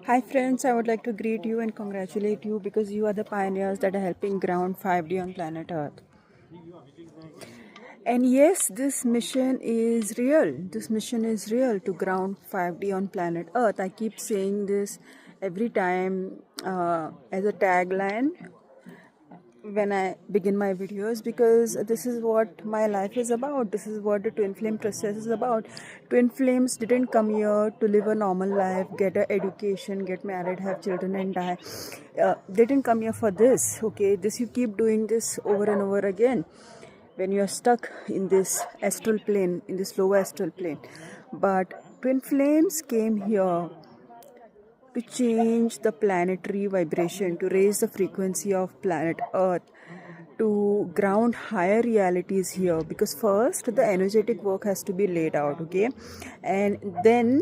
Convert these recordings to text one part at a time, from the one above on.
Hi friends, I would like to greet you and congratulate you because you are the pioneers that are helping ground 5D on planet Earth. And yes, this mission is real. This mission is real to ground 5D on planet Earth. I keep saying this every time as a tagline when I begin my videos because this is what my life is about. This is what the twin flame process is about. Twin flames didn't come here to live a normal life, get an education, get married, have children and die. They didn't come here for this, okay? This you keep doing this over and over again when you are stuck in this astral plane, in this lower astral plane. But twin flames came here to change the planetary vibration, to raise the frequency of planet Earth, to ground higher realities here. Because first, the energetic work has to be laid out, okay? And then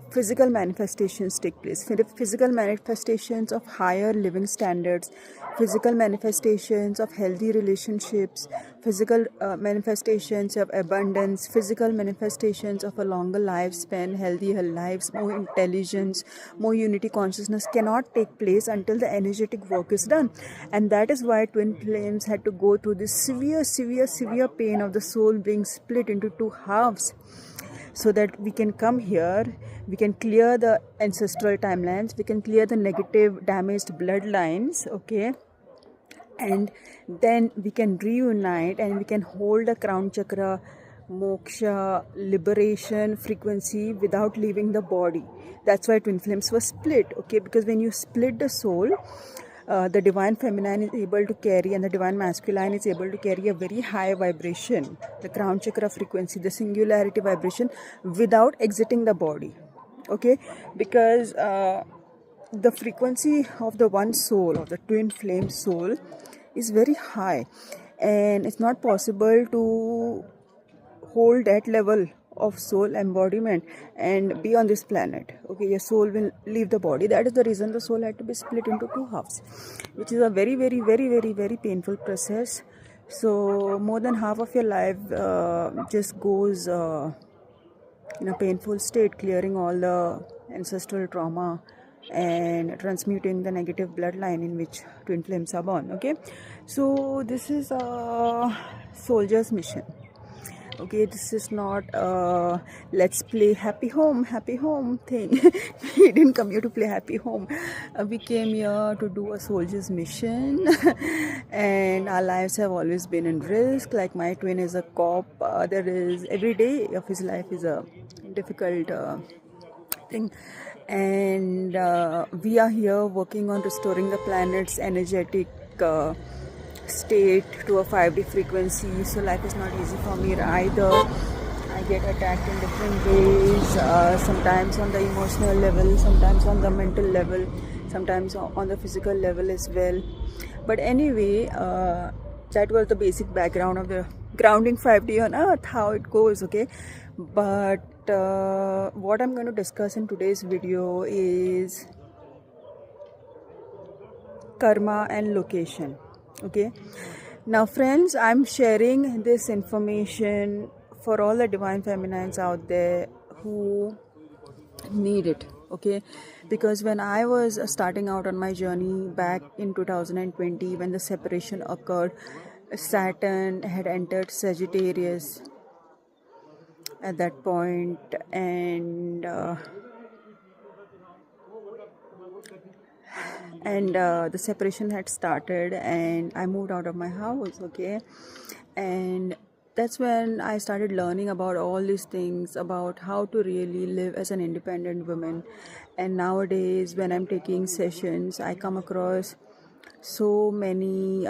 physical manifestations take place. Physical manifestations of higher living standards, physical manifestations of healthy relationships, physical manifestations of abundance, physical manifestations of a longer lifespan, healthier lives, more intelligence, more unity consciousness cannot take place until the energetic work is done. And that is why twin flames had to go through this severe pain of the soul being split into two halves, so that we can come here, we can clear the ancestral timelines, we can clear the negative damaged bloodlines, okay, and then we can reunite and we can hold the crown chakra moksha liberation frequency without leaving the body. That's why twin flames were split, okay, because when you split the soul, the divine feminine is able to carry and the divine masculine is able to carry a very high vibration, the crown chakra frequency, the singularity vibration, without exiting the body, okay, because the frequency of the one soul, of the twin flame soul, is very high, and it's not possible to hold that level of soul embodiment and be on this planet, okay. Your soul will leave the body. That is the reason the soul had to be split into two halves, which is a very painful process. So more than half of your life just goes in a painful state, clearing all the ancestral trauma and transmuting the negative bloodline in which twin flames are born, okay. So this is a soldier's mission, okay. This is not a let's play happy home thing. We didn't come here to play happy home. We came here to do a soldier's mission. And our lives have always been in risk. Like my twin is a cop. There is every day of his life is a difficult thing, and we are here working on restoring the planet's energetic state to a 5D frequency. So life is not easy for me either. I get attacked in different ways, sometimes on the emotional level, sometimes on the mental level, sometimes on the physical level as well. But anyway, that was the basic background of the grounding 5D on Earth, how it goes, okay. But what I'm going to discuss in today's video is karma and location, okay. Now friends, I'm sharing this information for all the divine feminines out there who need it, okay, because when I was starting out on my journey back in 2020, when the separation occurred, Saturn had entered Sagittarius at that point, and the separation had started, and I moved out of my house, okay. And that's when I started learning about all these things, about how to really live as an independent woman. And nowadays when I'm taking sessions, I come across so many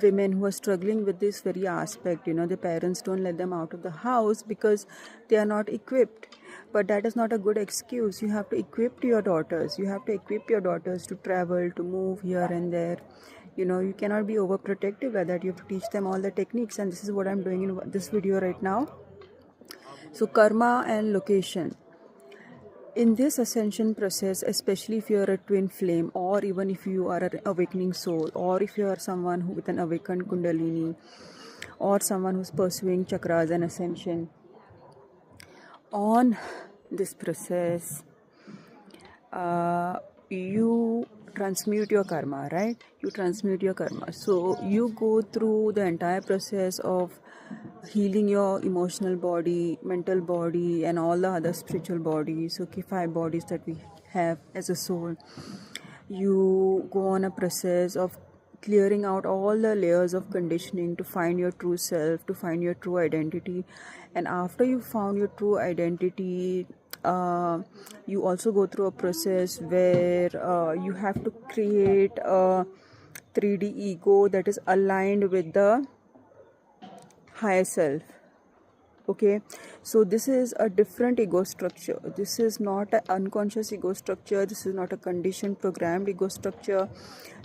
women who are struggling with this very aspect. You know, their parents don't let them out of the house because they are not equipped. But that is not a good excuse. You have to equip your daughters. You have to equip your daughters to travel, to move here and there. You know, you cannot be overprotective with that. You have to teach them all the techniques, and this is what I'm doing in this video right now. So karma and location. In this ascension process, especially if you're a twin flame, or even if you are an awakening soul, or if you are someone who with an awakened kundalini, or someone who's pursuing chakras and ascension, on this process, you transmute your karma, right? You transmute your karma. So you go through the entire process of healing your emotional body, mental body, and all the other spiritual bodies, okay, 5 bodies that we have as a soul. You go on a process of clearing out all the layers of conditioning to find your true self, to find your true identity. And after you found your true identity, you also go through a process where you have to create a 3D ego that is aligned with the higher self. Okay, so this is a different ego structure. This is not an unconscious ego structure. This is not a conditioned programmed ego structure.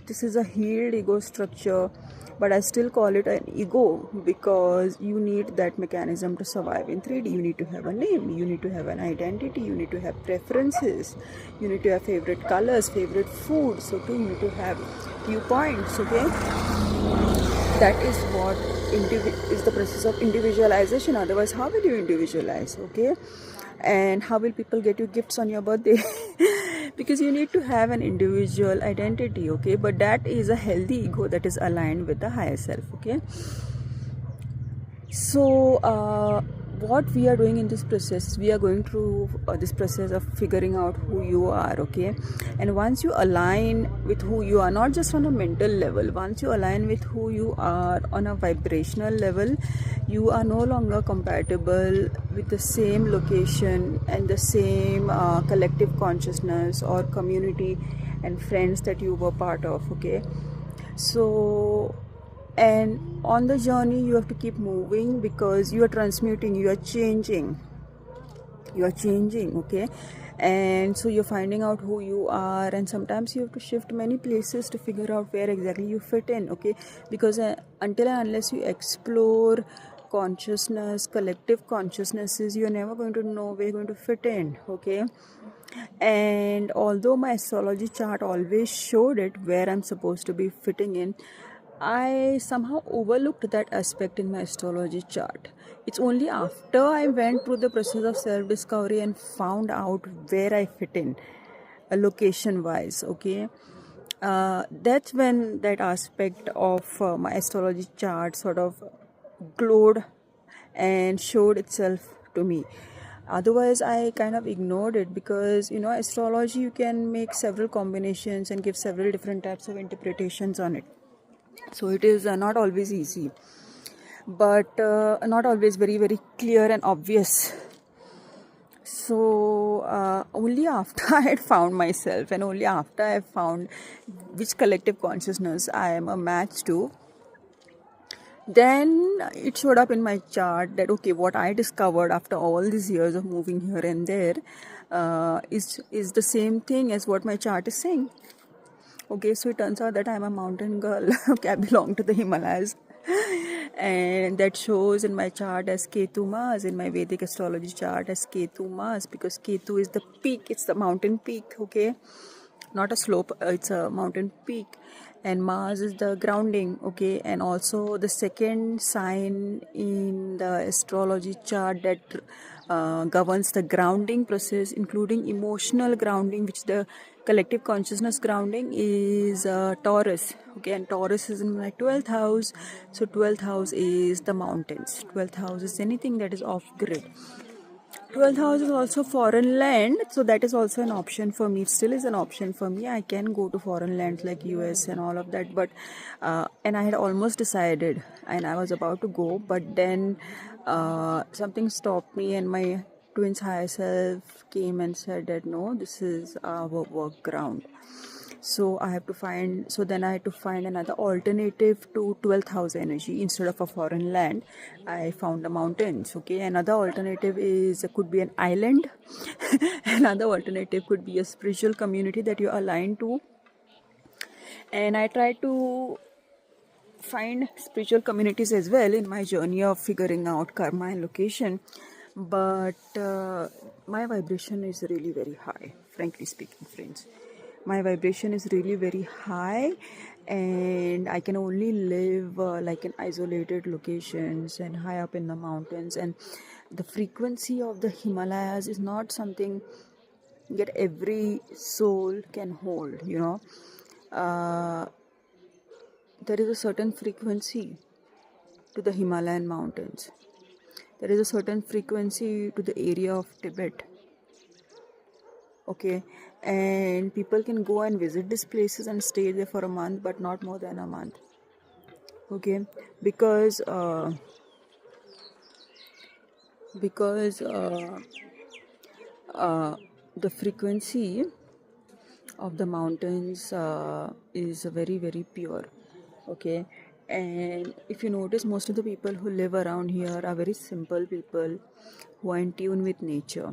This is a healed ego structure, but I still call it an ego because you need that mechanism to survive in 3D. You need to have a name, you need to have an identity, you need to have preferences, you need to have favorite colors, favorite foods, okay, you need to have viewpoints, okay. That is what is the process of individualization. Otherwise, how will you individualize, okay? And how will people get you gifts on your birthday? Because you need to have an individual identity, okay? But that is a healthy ego that is aligned with the higher self, okay? So what we are doing in this process, we are going through this process of figuring out who you are, okay? And once you align with who you are, not just on a mental level, once you align with who you are on a vibrational level, you are no longer compatible with the same location and the same collective consciousness or community and friends that you were part of, okay? So, and on the journey you have to keep moving because you are transmuting, you are changing, okay? And so you're finding out who you are, and sometimes you have to shift many places to figure out where exactly you fit in, okay? Because until and unless you explore consciousness, collective consciousnesses, you're never going to know where you're going to fit in, okay? And although my astrology chart always showed it where I'm supposed to be fitting in, I somehow overlooked that aspect in my astrology chart. It's only after I went through the process of self discovery and found out where I fit in, location wise, okay? That's when that aspect of my astrology chart sort of glowed and showed itself to me. Otherwise, I kind of ignored it because, you know, astrology, you can make several combinations and give several different types of interpretations on it. So it is not always easy, but not always very, very clear and obvious. So only after I had found myself and only after I found which collective consciousness I am a match to, then it showed up in my chart that, okay, what I discovered after all these years of moving here and there is the same thing as what my chart is saying. Okay, so it turns out that I'm a mountain girl. Okay, I belong to the Himalayas. And that shows in my chart as Ketu Mars, in my Vedic astrology chart as Ketu Mars, because Ketu is the peak, it's the mountain peak, okay? Not a slope, it's a mountain peak. And Mars is the grounding, okay? And also the second sign in the astrology chart that governs the grounding process, including emotional grounding, which the collective consciousness grounding is Taurus, okay? And Taurus is in my 12th house. So 12th house is the mountains. 12th house is anything that is off grid. 12th house is also foreign land, so that is also an option for me. It still is an option for me. I can go to foreign lands like US and all of that, but and I had almost decided and I was about to go, but then something stopped me, and my twins higher self came and said that no, this is our work ground. So I have to find, so then I had to find another alternative to 12th house energy. Instead of a foreign land, I found the mountains, okay? Another alternative is, could be an island. Another alternative could be a spiritual community that you're aligned to. And I try to find spiritual communities as well in my journey of figuring out karma and location. But my vibration is really very high, frankly speaking, friends. My vibration is really very high, and I can only live like in isolated locations and high up in the mountains. And the frequency of the Himalayas is not something yet every soul can hold, you know. There is a certain frequency to the Himalayan mountains. There is a certain frequency to the area of Tibet. Okay, and people can go and visit these places and stay there for a month, but not more than a month. Okay, because the frequency of the mountains is very very pure. Okay, and if you notice, most of the people who live around here are very simple people who are in tune with nature.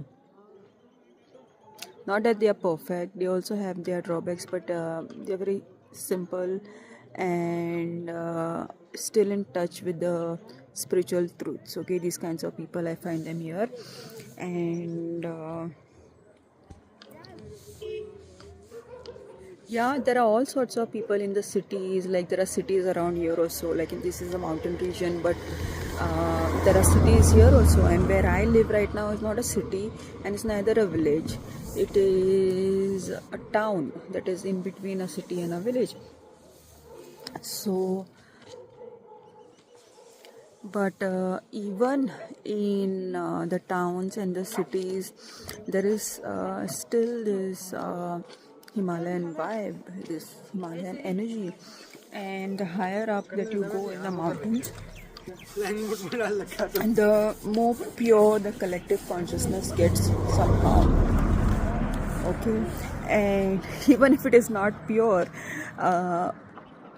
Not that they are perfect, they also have their drawbacks, but they are very simple and still in touch with the spiritual truths. Okay, these kinds of people, I find them here. And yeah, there are all sorts of people in the cities. Like there are cities around here also. Like this is a mountain region, but there are cities here also. And where I live right now is not a city, and it's neither a village. It is a town that is in between a city and a village. So, but even in the towns and the cities, there is still this Himalayan vibe, this Himalayan energy. And the higher up that you go in the mountains, and the more pure the collective consciousness gets somehow. Okay, and even if it is not pure,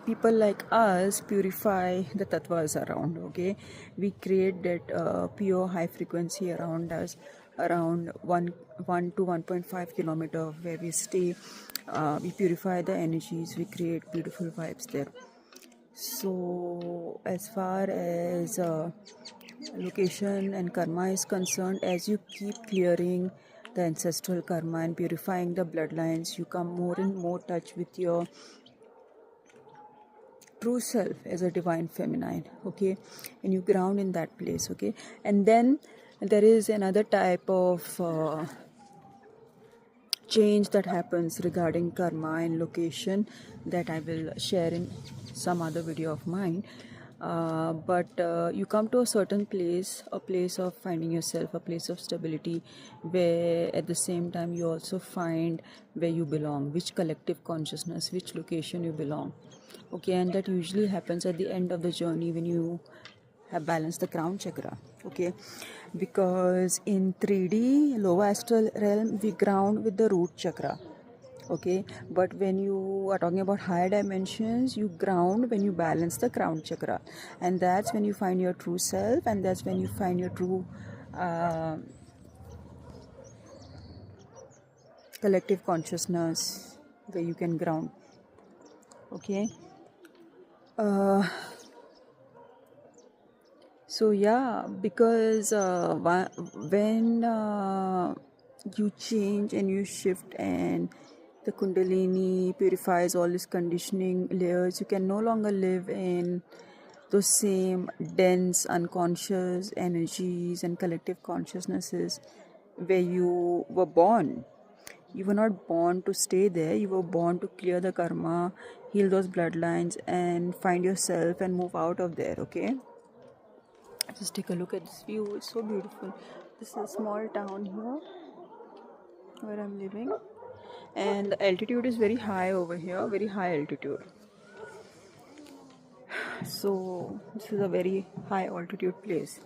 people like us purify the tattvas around. Okay, we create that pure high frequency around us, around 1 to 1.5 kilometer where we stay. We purify the energies, we create beautiful vibes there. So as far as location and karma is concerned, as you keep clearing the ancestral karma and purifying the bloodlines, you come more and more touch with your true self as a divine feminine. Okay, and you ground in that place. Okay, and then there is another type of change that happens regarding karma and location that I will share in some other video of mine. But you come to a certain place, a place of finding yourself, a place of stability, where at the same time you also find where you belong, which collective consciousness, which location you belong. Okay, and that usually happens at the end of the journey when you have balanced the crown chakra. Okay, because in 3D lower astral realm we ground with the root chakra. Okay, but when you are talking about higher dimensions, you ground when you balance the crown chakra, and that's when you find your true self, and that's when you find your true collective consciousness where you can ground. Okay, so yeah, because when you change and you shift and the Kundalini purifies all these conditioning layers, you can no longer live in those same dense unconscious energies and collective consciousnesses where you were born. You were not born to stay there, you were born to clear the karma, heal those bloodlines, and find yourself and move out of there. Okay, just take a look at this view, it's so beautiful. This is a small town here where I'm living, and the altitude is very high over here, very high altitude. So this is a very high altitude place.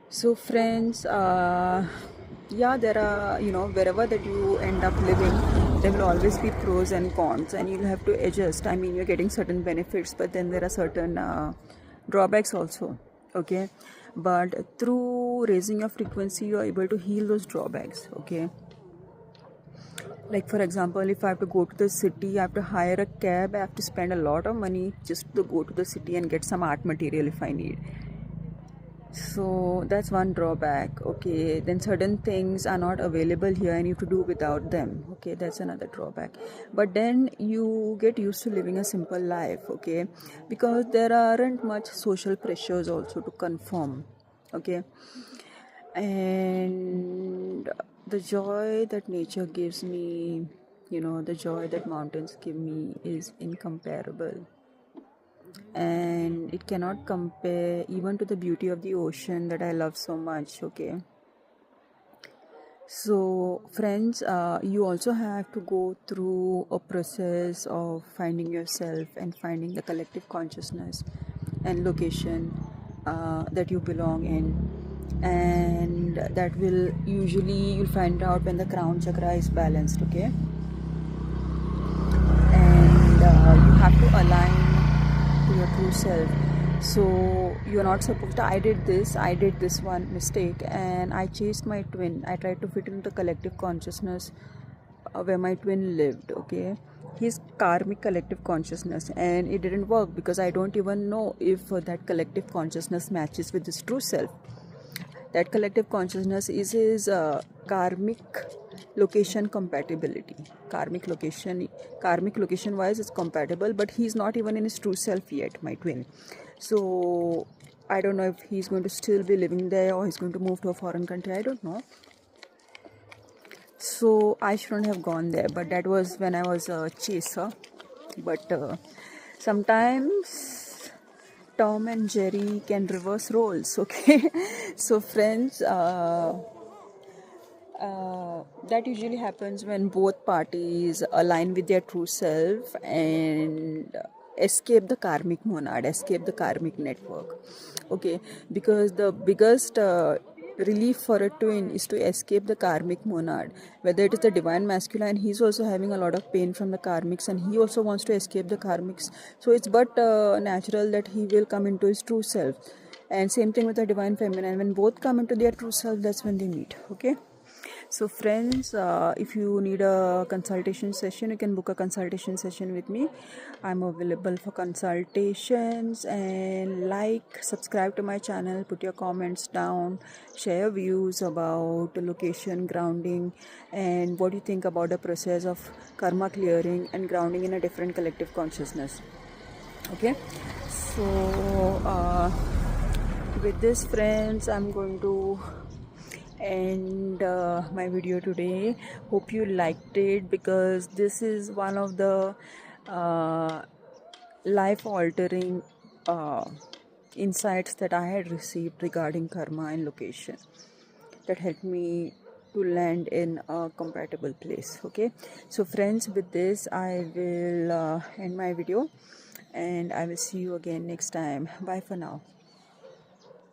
So friends, yeah, there are, wherever that you end up living, there will always be pros and cons, and you'll have to adjust. I mean, you're getting certain benefits, but then there are certain drawbacks also. Okay, but through raising your frequency, you are able to heal those drawbacks. Okay, like for example, if I have to go to the city, I have to hire a cab, I have to spend a lot of money just to go to the city and get some art material if I need. So that's one drawback. Okay, then certain things are not available here and you have to do without them. Okay, that's another drawback. But then you get used to living a simple life. Okay, because there aren't much social pressures also to conform. Okay, and the joy that nature gives me, the joy that mountains give me is incomparable, and it cannot compare even to the beauty of the ocean that I love so much. Okay, so friends, you also have to go through a process of finding yourself and finding the collective consciousness and location that you belong in, and that will usually you'll find out when the crown chakra is balanced. Okay, and you have to align to your true self. So you're not supposed to, I did this one mistake and I chased my twin. I tried to fit into the collective consciousness where my twin lived. Okay, his karmic collective consciousness, and it didn't work because I don't even know if that collective consciousness matches with his true self. That collective consciousness is his karmic location compatibility. Karmic location wise is compatible, but he's not even in his true self yet, my twin. So I don't know if he's going to still be living there or he's going to move to a foreign country. I don't know. So I shouldn't have gone there, but that was when I was a chaser. But sometimes Tom and Jerry can reverse roles. Okay, so friends, that usually happens when both parties align with their true self and escape the karmic monad, escape the karmic network. Okay, because the biggest relief for a twin is to escape the karmic monad, whether it is the divine masculine. He's also having a lot of pain from the karmics and he also wants to escape the karmics, so it's but natural that he will come into his true self. And same thing with the divine feminine, when both come into their true self, that's when they meet. Okay, so friends, if you need a consultation session, you can book a consultation session with me. I'm available for consultations, and subscribe to my channel, put your comments down, share views about location, grounding, and what you think about the process of karma clearing and grounding in a different collective consciousness. Okay, so with this friends, I'm going to end my video today. Hope you liked it, because this is one of the life altering insights that I had received regarding karma and location that helped me to land in a compatible place. Okay, so friends, with this I will end my video, and I will see you again next time. Bye for now.